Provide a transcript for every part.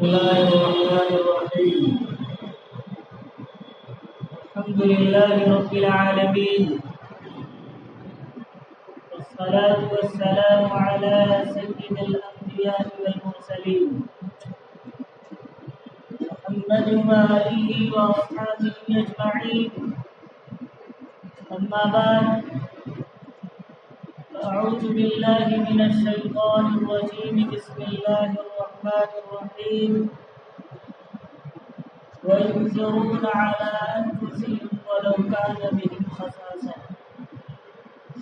الله الرحمن الرحيم. الحمد لله رب العالمين، والصلاة والسلام على سيد الأنبياء والمرسلين محمد وآله وأصحابه أجمعين. أما بعد، أعوذ بالله من الشيطان الرجيم. بسم الله الرحمن الرحيم. ويؤثرون على أنفسهم ولو كان بهم خصاصة.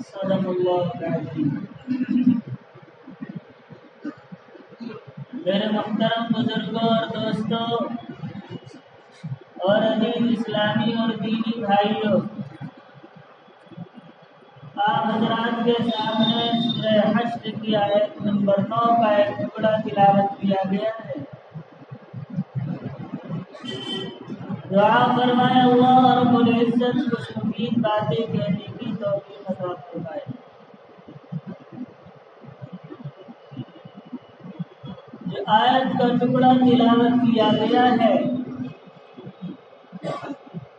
صدق الله العظيم. میرے محترم بزرگوں اور دوستوں اور عزیز اسلامی اور دینی بھائیوں، آپ حضرات کے سامنے سورہ حشر کی آیت نمبر 9 کا ایک ٹکڑا تلاوت کیا گیا ہے. دعا فرمائے اللہ رب العزت کچھ مفید باتیں کہنے کی توفیق عطا فرمائے. جو آیت کا ٹکڑا تلاوت کیا گیا ہے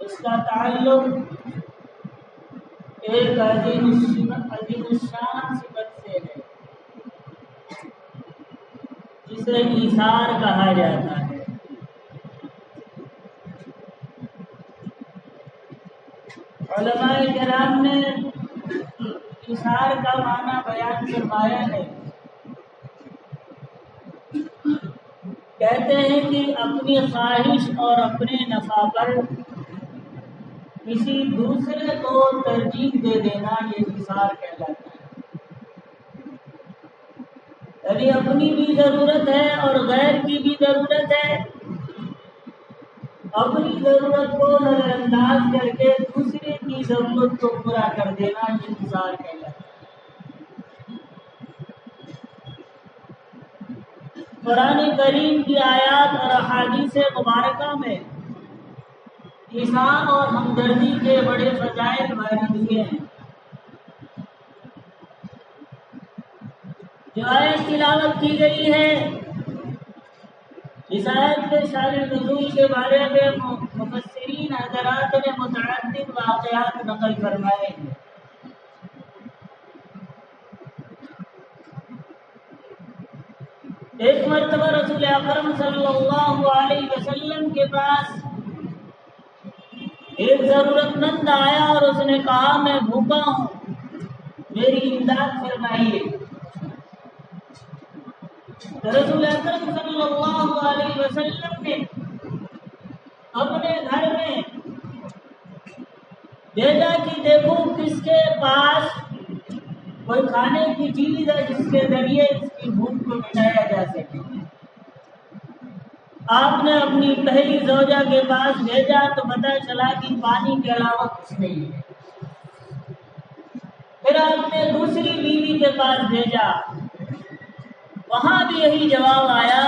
اس کا تعلق ایک عظیم الشان صفت سے ہے جسے ایثار کہا جاتا ہے. علماء کرام نے ایثار کا معنی بیان فرمایا ہے. کہتے ہیں کہ اپنی خواہش اور اپنے نفع پر کسی دوسرے کو ترجیح دے دینا یہ ایثار کہلاتا ہے. یعنی اپنی بھی ضرورت ہے اور غیر کی بھی ضرورت ہے، اپنی ضرورت کو نظر انداز کر کے دوسرے کی ضرورت کو پورا کر دینا یہ ایثار کہلاتا ہے. قرآن کریم کی آیات اور احادیث مبارکہ میں ایثار اور ہمدردی کے بڑے فضائل بیان ہوئے ہیں. جو آیت تلاوت کی گئی ہے اس آیت کے شان نزول کے بارے میں مفسرین حضرات نے متعدد واقعات نقل فرمائے ہیں. ایک مرتبہ رسول اکرم صلی اللہ علیہ وسلم کے پاس ایک ضرورت مند آیا اور اس نے کہا میں بھوکا ہوں، میری امداد فرمائیے. رسول اکرم صلی اللہ علیہ وسلم نے اپنے گھر میں بھیجا کہ دیکھو کس کے پاس کوئی کھانے کی چیز ہے جس کے ذریعے اس کی بھوک کو مٹایا جا سکے. آپ نے اپنی پہلی زوجہ کے پاس بھیجا تو پتہ چلا کہ پانی کے علاوہ کچھ نہیں ہے. پھر آپ نے دوسری بیوی کے پاس بھیجا، وہاں بھی یہی جواب آیا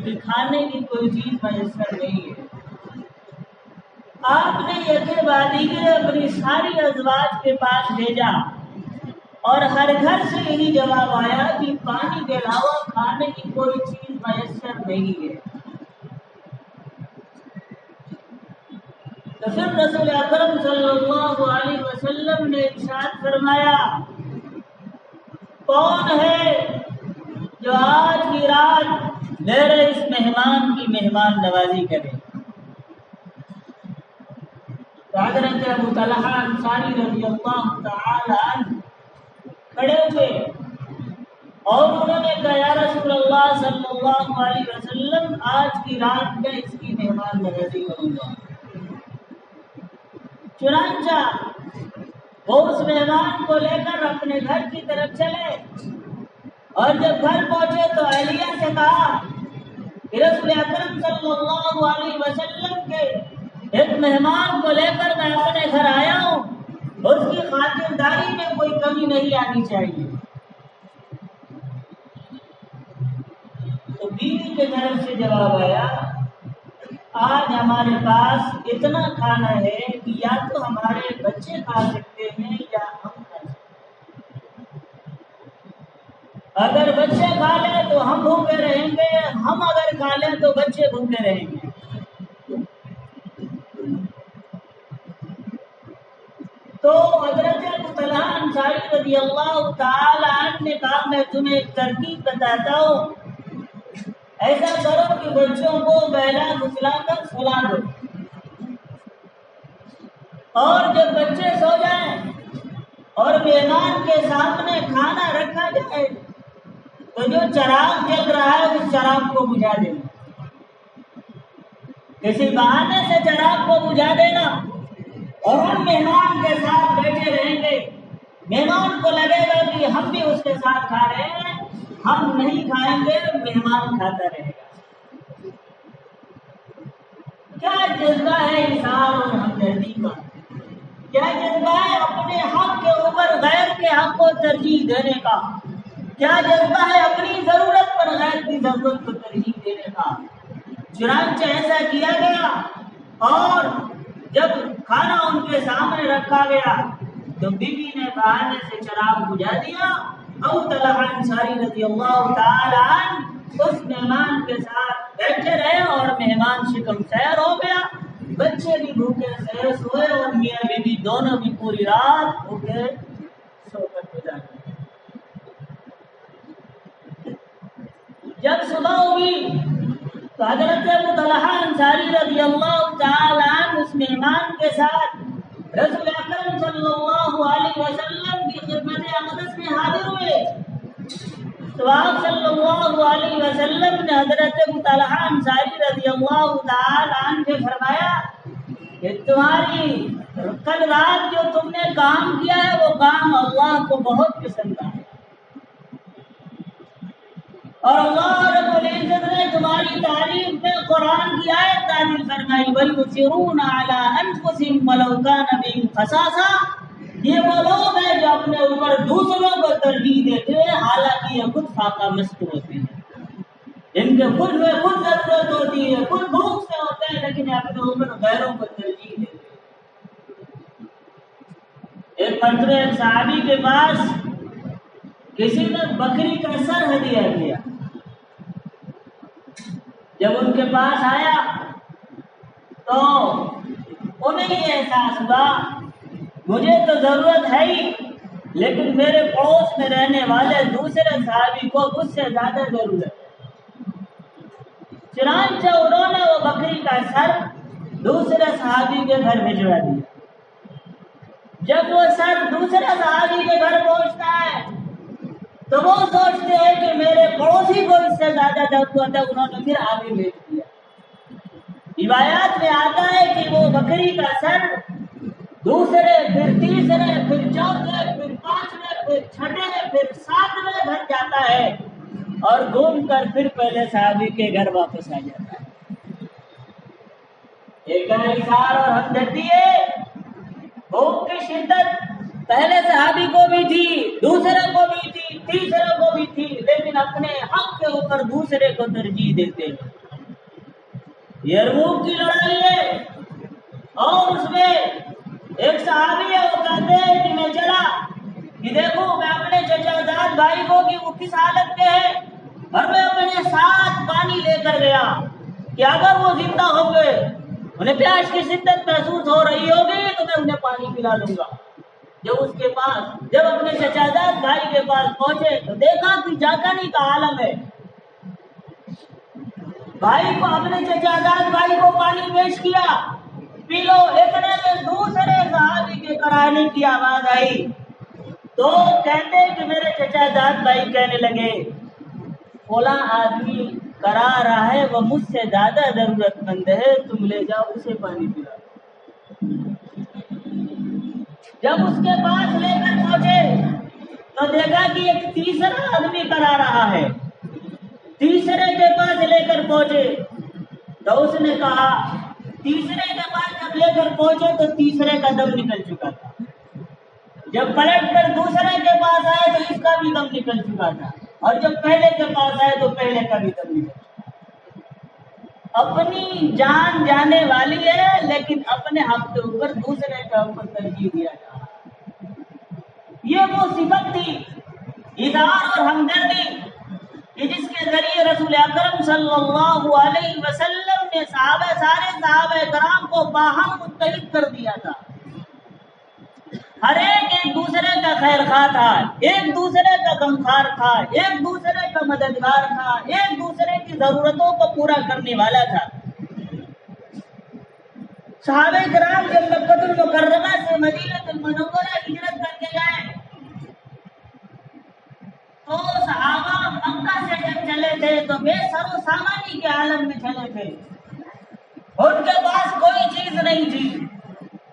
کہ کھانے کی کوئی چیز میسر نہیں ہے. آپ نے یکے بعد دیگر اپنی ساری ازواج کے پاس بھیجا اور ہر گھر سے یہی جواب آیا کہ پانی کے علاوہ کھانے کی کوئی چیز میسر نہیں ہے. تو پھر رسول اکرم صلی اللہ علیہ وسلم نے ارشاد فرمایا کون ہے جو آج کی رات میرے اس مہمان کی مہمان نوازی کرے. حضرت ابو طلحہ انصاری رضی اللہ تعالی عنہ کھڑے ہوئے اور انہوں نے کہا یا رسول اللہ صلی اللہ علیہ وسلم آج کی رات میں اس کی مہمان نوازی کروں گا. چنانچہ وہ اس مہمان کو لے کر اپنے گھر کی طرف چلے اور جب گھر پہنچے تو اہلیہ سے کہا کہ رسول اکرم صلی اللہ علیہ وسلم کے ایک مہمان کو لے کر میں اپنے گھر آیا ہوں، اس کی خاطرداری میں کوئی کمی نہیں آنی چاہیے. تو بیوی کی طرف سے جواب آیا آج ہمارے پاس اتنا کھانا ہے کہ یا تو ہمارے بچے کھا سکتے ہیں یا ہم کھا سکتے ہیں. اگر بچے کھا لیں تو ہم بھوکے رہیں گے، ہم اگر کھا لیں تو بچے بھوکے رہیں گے۔ تو حضرت ابو طلحہ انصاری رضی اللہ تعالی عنہ نے کہا میں تمہیں ایک ترکیب بتاتا ہوں، ایسا کرو کہ بچوں کو بہلا پھسلا کر سلا دو، اور جب بچے سو جائیں اور مہمان کے سامنے کھانا رکھا جائے تو جو چراغ جل رہا ہے اس چراغ کو بجھا دینا، کسی بہانے سے چراغ کو بجھا دینا، اور ہم مہمان کے ساتھ بیٹھے رہیں گے، مہمان کو لگے گا کہ ہم بھی اس کے ساتھ کھا رہے ہیں، ہم نہیں کھائیں گے مہمان کھاتا رہے گا۔ کیا جذبہ ہے انسان اور ہمدردی کا، کیا جذبہ ہے اپنے حق کے اوپر غیر کے حق کو ترجیح دینے کا، کیا جذبہ ہے اپنی ضرورت پر غیر کی ضرورت کو ترجیح دینے کا۔ چنانچہ ایسا کیا گیا، اور جب کھانا ان کے سامنے رکھا گیا تو بی بی نے بہانے سے چراغ بجھا دیا۔ ابو طلحہ انصاری رضی اللہ تعالی عنہ اس مہمان کے ساتھ بیٹھے رہے اور مہمان شکم سیر ہو گیا، بچے بھی بھوکے سیر سوئے اور میاں بی بی دونوں بھی پوری رات بھوکے سو کر گزارے۔ جب صبح ہوئی تو حضرت ابو طلحہ انصاری رضی اللہ تعالی عنہ اس مہمان کے ساتھ رسول اکرم صلی اللہ علیہ وسلم کی خدمت اقدس میں حاضر ہوئے، تو آپ صلی اللہ علیہ وسلم نے حضرت ابو طلحہ انصاری رضی اللہ تعالی عنہ سے فرمایا کہ تمہاری کل رات جو تم نے کام کیا ہے وہ کام اللہ کو بہت پسند ہے، اور اللہ رب العزت نے تمہاری تعریف میں قرآن کی آیت نازل فرمائی، وَيُؤْثِرُونَ عَلَىٰ أَنفُسِهِمْ وَلَوْ كَانَ بِهِمْ خَصَاصَةٌ، یہ وہ لوگ ہیں جو اپنے اوپر دوسروں کو ترجیح دیتے ہیں حالانکہ یہ خود فاقہ مست ہوتے ہیں، ان کے خود میں خود ضرورت ہوتی ہے، خود بھوک سے ہوتے ہیں، لیکن اپنے اوپر غیروں کو ترجیح دیتے ہیں۔ ایک مرتبہ ایک صحابی کے پاس کسی نے بکری کا سر ہدیہ کیا، جب ان کے پاس آیا تو انہیں یہ احساس ہوا مجھے تو ضرورت ہے ہی، لیکن میرے پڑوس میں رہنے والے دوسرے صحابی کو مجھ سے زیادہ ضرورت ہے، چنانچہ انہوں نے وہ بکری کا سر دوسرے صحابی کے گھر بھجوا دیا۔ جب وہ سر دوسرے صحابی کے گھر پہنچتا ہے تو وہ سوچتے ہیں کہ میرے پڑوسی کو اس سے زیادہ ضرورت ہے، انہوں نے پھر آگے بھیج دیا۔ روایات میں آتا ہے کہ وہ بکری کا سر دوسرے، پھر تیسرے، پھر چوتھے، پھر پانچویں، پھر چھٹے، پھر ساتویں گھر جاتا ہے اور گھوم کر پھر پہلے صحابی کے گھر واپس آ جاتا ہے۔ ایک انصار اور ہمدردی ہے، بھوک کی شدت پہلے صحابی کو بھی تھی، دوسرے کو بھی تھی، تیسرے کو بھی تھی، لیکن اپنے حق کے اوپر دوسرے کو ترجیح دیتے ہیں۔ یرموک کی لڑائی ہے اور اس میں ایک صحابی ہے، وہ کہتے ہیں کہ میں چلا کہ دیکھو میں اپنے چچا زاد بھائی کو کہ وہ کس حالت میں ہے، اور میں اپنے ساتھ پانی لے کر گیا کہ اگر وہ زندہ ہوں گے، انہیں پیاس کی شدت محسوس ہو رہی ہوگی تو میں انہیں پانی پلا دوں گا۔ جب اپنے چچا زاد بھائی کے پاس پہنچے تو دیکھا کہ جاگانی کا عالم ہے، بھائی کو اپنے چچا زاد بھائی کو پانی پیش کیا، پی لو، اتنے میں دوسرے صحابی کے کرانے کی آواز آئی، تو کہتے کہ میرے چچا زاد بھائی کہنے لگے فلاں آدمی کرا رہا ہے، وہ مجھ سے زیادہ ضرورت مند ہے، تم لے جاؤ اسے پانی پلاؤ۔ جب اس کے پاس لے کر پہنچے تو دیکھا کہ ایک تیسرا آدمی کرا رہا ہے، تیسرے کے پاس لے کر پہنچے تو اس نے کہا، تیسرے کے پاس جب لے کر پہنچے تو تیسرے کا دم نکل چکا تھا، جب پلٹ کر دوسرے کے پاس آئے تو اس کا بھی دم نکل چکا تھا، اور جب پہلے کے پاس آئے تو پہلے کا بھی دم نکل چکا۔ اپنی جان جانے والی ہے لیکن اپنے حق کے اوپر دوسرے کے اوپر ترجیح دیا جا رہا ہے۔ یہ وہ صفت تھی، اظہار اور ہمدردی کہ جس کے ذریعے رسول اکرم صلی اللہ علیہ وسلم نے سارے صحابہ کرام کو باہم متحد کر دیا تھا. ہر ایک دوسرے کا خیر خواہ تھا، ایک دوسرے کا غمخوار تھا، ایک دوسرے کا مددگار تھا، ایک دوسرے کی ضرورتوں کو پورا کرنے والا تھا. صحابہ کرام جب مکہ المکرمہ سے مدینہ المنورہ ہجرت کر کے گئے تو صحابہ مکہ سے جب چلے تھے تو بے سر و سامانی کے عالم میں چلے تھے. ان کے پاس کوئی چیز نہیں تھی.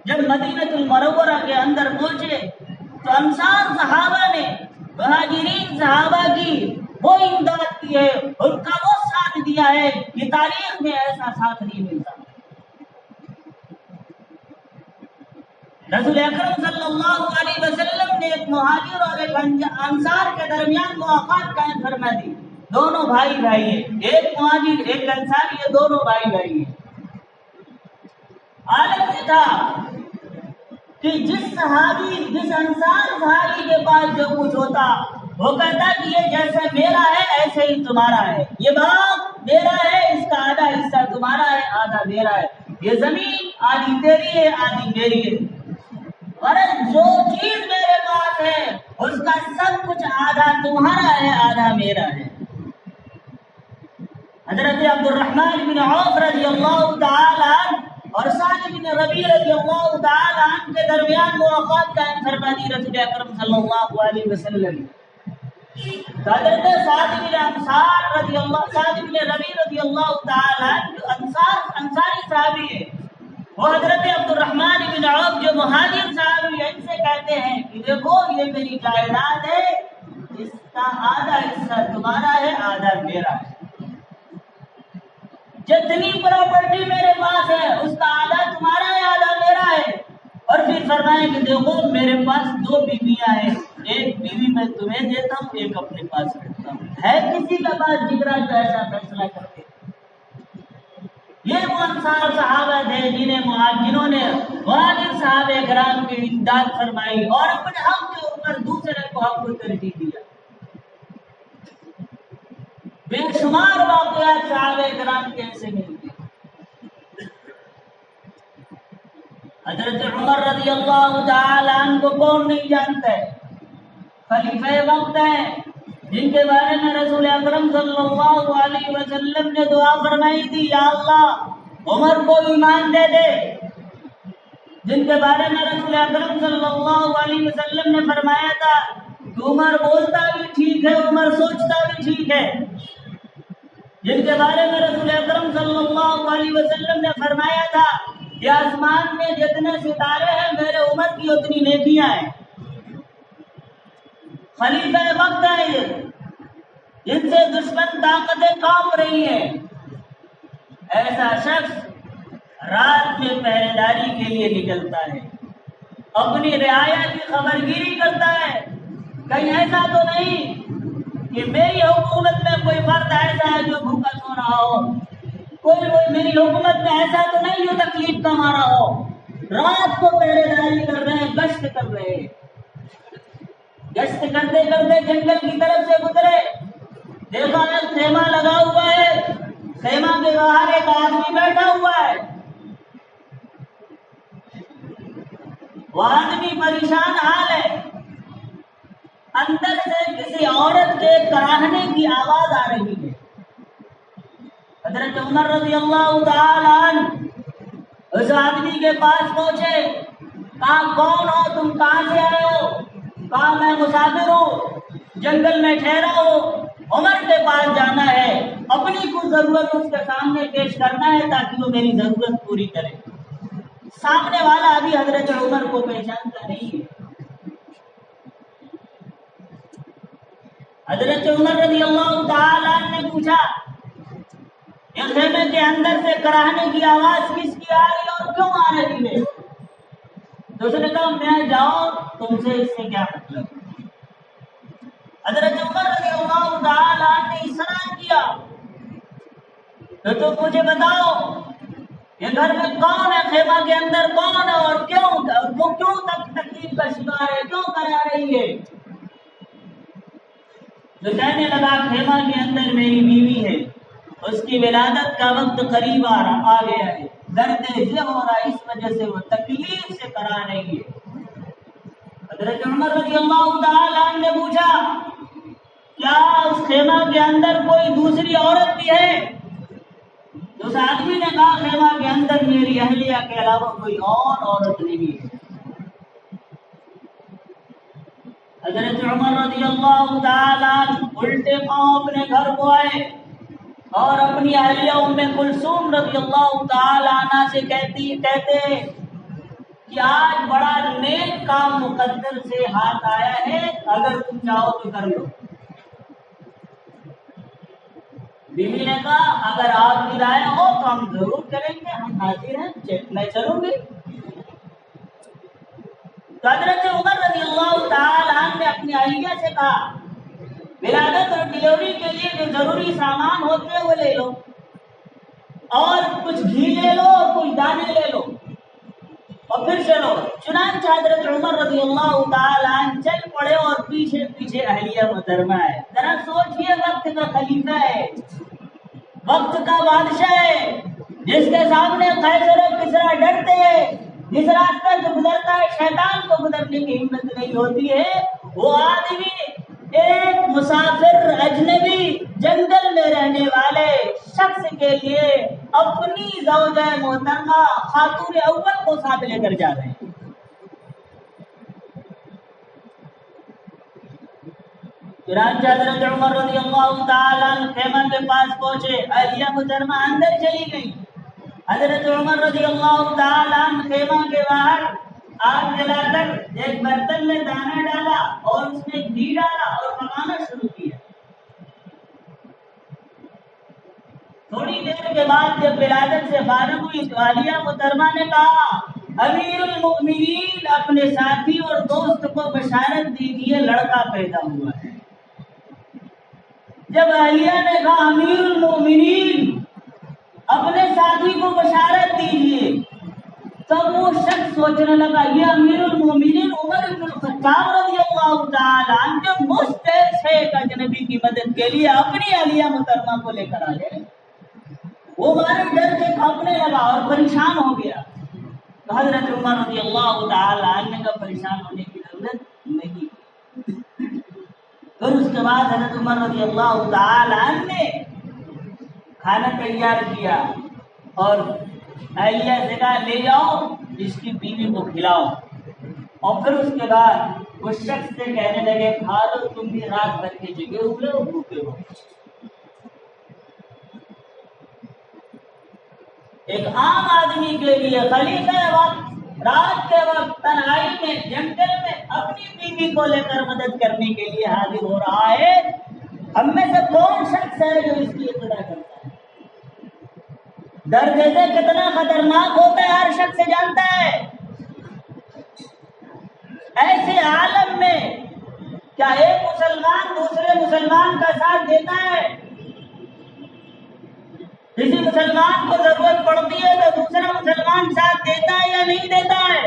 جب مدینہ المنورہ کے اندر پہنچے تو انصار صحابہ نے مہاجرین صحابہ کی وہ امداد کی ہے، ان کا وہ ساتھ دیا ہے کہ تاریخ میں ایسا ساتھ نہیں ملتا. رسول اکرم صلی اللہ علیہ وسلم نے ایک مہاجر اور ایک انصار کے درمیان مواقعات قائم فرما دی. دونوں بھائی بھائی ہیں، ایک مہاجر ایک انصاری، یہ دونوں بھائی بھائی ہیں. عالم یہ تھا کہ جس انصار صحابی کے پاس جو کچھ ہوتا وہ کہتا کہ یہ جیسے میرا ہے ایسے ہی تمہارا ہے، یہ باغ میرا ہے، اس کا آدھا حصہ تمہارا ہے، آدھا میرا ہے، یہ زمین آدھی تیری ہے، آدھی میری ہے، اور جو چیز میرے پاس ہے اس کا سب کچھ آدھا تمہارا ہے، آدھا میرا ہے. حضرت عبد الرحمن بن عوف رضی اللہ تعالی عنہ اور سعد بن ربیع رضی اللہ تعالی عنہ کے درمیان مواقعات قائم فرما دی رسول اکرم صلی اللہ علیہ وسلم. حضرت سعد بن ربیع رضی اللہ تعالی عنہ انصاری صحابی ہے، وہ حضرت عبد الرحمن بن عوف جو مہاجر صحابی ہیں ان سے کہتے ہیں کہ دیکھو یہ میری جائیداد ہے، اس کا آدھا حصہ تمہارا ہے، آدھا میرا ہے. جتنی پراپرٹی میرے پاس ہے اس کا آدھا تمہارا ہے، آدھا میرا ہے. اور پھر فرمائے کہ دیکھو میرے پاس 2 بیویاں ہیں، ایک بیوی میں تمہیں دیتا ہوں، ایک اپنے پاس رکھتا ہوں. ہے کسی کا پاس جگرا جو ایسا فیصلہ کرتے؟ یہ وہ انصار صحابہ تھے جنہوں نے مہاجر صحابہ کرام کی امداد فرمائی اور اپنے حق کے اوپر دوسرے کو حق کو ترجیح دیا. بے شمار واقعات صحابہ کرام کے ایسے ملتے. حضرت عمر رضی اللہ تعالی عنہ کو کون نہیں جانتا ہے؟ خلیفہ وقت ہے جن کے بارے میں رسول اکرم صلی اللہ علیہ وسلم نے دعا فرمائی تھی، یا اللہ عمر کو ایمان دے دے. جن کے بارے میں رسول اکرم صلی اللہ علیہ وسلم نے فرمایا تھا کہ عمر بولتا بھی ٹھیک ہے، عمر سوچتا بھی ٹھیک ہے. جن کے بارے میں رسول اکرم صلی اللہ علیہ وسلم نے فرمایا تھا کہ آسمان میں جتنے ستارے ہیں میرے عمر کی اتنی نیکیاں ہیں. خلیفہ وقت ہے یہ، جن سے دشمن طاقتیں کانپ رہی ہیں. ایسا شخص رات میں پہرے داری کے لیے نکلتا ہے، اپنی رعایا کی خبرگیری کرتا ہے. کہیں ایسا تو نہیں کہ میری حکومت میں کوئی فرد ایسا ہے جو بھوکا سو رہا ہو، کوئی میری حکومت میں ایسا تو نہیں جو تکلیف کا مارا ہو. رات کو پہرے داری کر رہے ہیں، گشت کر رہے ہیں. گشت کرتے کرتے جنگل کی طرف سے گزرے، دیکھا ہے خیمہ لگا ہوا ہے، خیمہ کے باہر ایک آدمی بیٹھا ہوا ہے. وہ آدمی پریشان حال ہے، اندر سے کسی عورت کے کراہنے کی آواز آ رہی ہے. حضرت عمر رضی اللہ تعالی عنہ اس آدمی کے پاس پہنچے، کہا کون ہو تم، کہاں سے آئے ہو؟ کہا میں مسافر ہوں، جنگل میں ٹھہرا ہوں، عمر کے پاس جانا ہے، اپنی کچھ ضرورت اس کے سامنے پیش کرنا ہے تاکہ وہ میری ضرورت پوری کرے. سامنے والا ابھی حضرت عمر کو پہچانتا نہیں ہے. حضرت عمر رضی اللہ تعالی عنہ نے پوچھا کہ خیمے کے اندر سے کراہنے کی آواز کس کی آ رہی ہے اور کیوں آ رہی ہے؟ تو اس نے کہا میں جاؤ، تم سے اس سے کیا مطلب؟ حضرت عمر رضی اللہ تعالی عنہ نے اصرار کیا تو تم مجھے بتاؤ یہ گھر میں کون ہے، خیمہ کے اندر کون ہے اور وہ کیوں تک تکلیف کا شکار ہے، کیوں کرا رہی ہے؟ جو کہنے لگا خیمہ کے اندر میری بیوی ہے، اس کی ولادت کا وقت قریب آ گیا ہے، درد ذہ ہو رہا ہے، اس وجہ سے وہ تکلیف سے کرا رہی ہے۔ حضرت عمر رضی اللہ تعالیٰ عنہ نے پوچھا کیا اس خیمہ کے اندر کوئی دوسری عورت بھی ہے؟ اس آدمی نے کہا خیمہ کے اندر میری اہلیہ کے علاوہ کوئی اور عورت نہیں ہے۔ حضرت عمر رضی اللہ تعالیٰ الٹے پاؤں اپنے گھر کو آئے اور اپنی اہلیہ ام کلثوم رضی اللہ تعالیٰ عنہ سے کہتے کہ آج بڑا نیک کام مقدر سے ہاتھ آیا ہے، اگر تم چاہو تو کر لو۔ بیوی نے کہا اگر آپ کی رائے ہو تو ہم ضرور کریں گے، ہم حاضر ہیں، میں چلوں گی۔ تو حضرت عمر رضی اللہ تعالی عنہ نے اپنی اہلیہ سے کہا ولادت اور ڈلیوری کے لیے جو ضروری سامان ہوتے ہیں وہ لے لو، اور کچھ گھی لے لو اور کچھ دانے لے لو اور پھر چلو۔ چنانچہ حضرت عمر رضی اللہ تعالی عنہ چل پڑے اور پیچھے پیچھے اہلیہ محترمہ ہے۔ ذرا سوچئے، وقت کا خلیفہ ہے، وقت کا بادشاہ ہے، جس کے سامنے قیصر و کسریٰ ڈرتے ہیں، جس راستہ سے گزرتا ہے شیطان کو گزرنے کی ہمت نہیں ہوتی ہے، وہ آدمی ایک مسافر اجنبی جنگل میں رہنے والے شخص کے لیے اپنی زوجہ محترمہ خاتون اول کو ساتھ لے کر جا رہے ہیں۔ چنانچہ حضرت عمر رضی اللہ تعالیٰ عنہ خیمہ کے پاس پہنچے، اہلیہ محترمہ اندر چلی گئی۔ حضرت عمر رضی اللہ تعالیٰ عنہ خیمہ کے باہر آگ جلا کر ایک برتن میں دانا ڈالا اور اس میں گھی ڈالا اور پکانا شروع کیا۔ تھوڑی دیر کے بعد جب ولادت سے فارغ ہوئی تو اہلیہ محترمہ نے کہا امیر المؤمنین اپنے ساتھی اور دوست کو بشارت دیجیے لڑکا پیدا ہوا ہے۔ جب اہلیہ نے کہا امیر المؤمنین اپنے ساتھی کو بشارت دیجیے، تب وہ شخص سوچنے لگا یہ امیر المؤمنین عمر بن الخطاب رضی اللہ تعالی عنہ جو مستحق ہے ایک اجنبی کی مدد کے لیے اپنی اہلیہ محترمہ کو لے کر آ گئے۔ وہ مارے ڈر سے کانپنے لگا اور پریشان ہو گیا۔ تو حضرت عمر رضی اللہ تعالی عنہ کا پریشان ہونے کی ضرورت نہیں۔ پھر اس کے بعد حضرت عمر رضی اللہ تعالی عنہ نے کھانا تیار کیا اور اہلیہ سے کہا لے جاؤ اس کی بیوی کو کھلاؤ، اور پھر اس کے بعد اس شخص سے کہنے لگے کھا لو، تم بھی رات بھر کے جگے ہوئے اور بھوکے ہو۔ ایک عام آدمی کے لیے خلیفہ وقت رات کے وقت تنہائی میں جنگل میں اپنی بیوی کو لے کر مدد کرنے کے لیے حاضر ہو رہا ہے، ہم میں سے کون شخص ہے جو اس کی اقتدا کرتا ہے؟ درد سے کتنا خطرناک ہوتا ہے ہر شخص جانتا ہے۔ ایسے عالم میں کیا ایک مسلمان دوسرے مسلمان کا ساتھ دیتا ہے؟ کسی مسلمان کو ضرورت پڑتی ہے تو دوسرا مسلمان ساتھ دیتا ہے یا نہیں دیتا ہے؟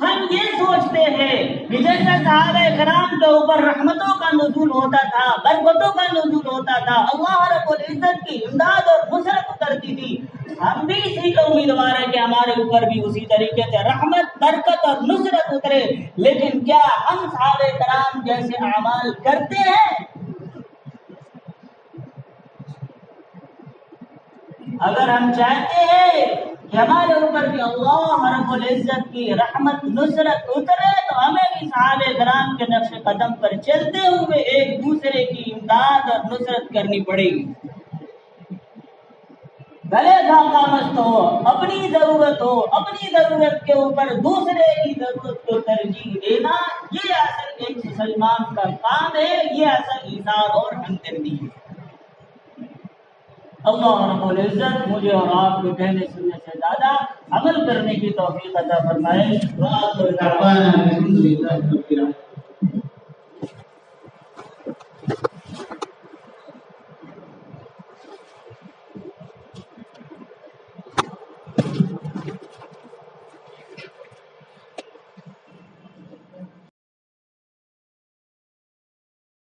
ہم یہ سوچتے ہیں کہ جیسے صحابہ کرام کے اوپر رحمتوں کا نزول ہوتا تھا، برکتوں کا نزول ہوتا تھا، اللہ رب العزت کی امداد اور نصرت اترتی تھی، ہم بھی اسی کا امیدوار ہے کہ ہمارے اوپر بھی اسی طریقے سے رحمت، برکت اور نصرت اترے۔ لیکن کیا ہم صحابہ کرام جیسے اعمال کرتے ہیں؟ اگر ہم چاہتے ہیں کہ ہمارے اوپر بھی اللہ رب العزت کی رحمت نصرت اترے تو ہمیں بھی صحابہ کرام کے نقش قدم پر چلتے ہوئے ایک دوسرے کی امداد اور نصرت کرنی پڑے گی۔ بھلے خاکہ مست ہو، اپنی ضرورت کے اوپر دوسرے کی ضرورت کو ترجیح دینا، یہ اصل ایک مسلمان کا کام ہے، یہ اصل ایثار اور ہمدردی ہے۔ اللہ رب العزت مجھے اور آپ کو کہنے سننے سے زیادہ عمل کرنے کی توفیق عطا فرمائے۔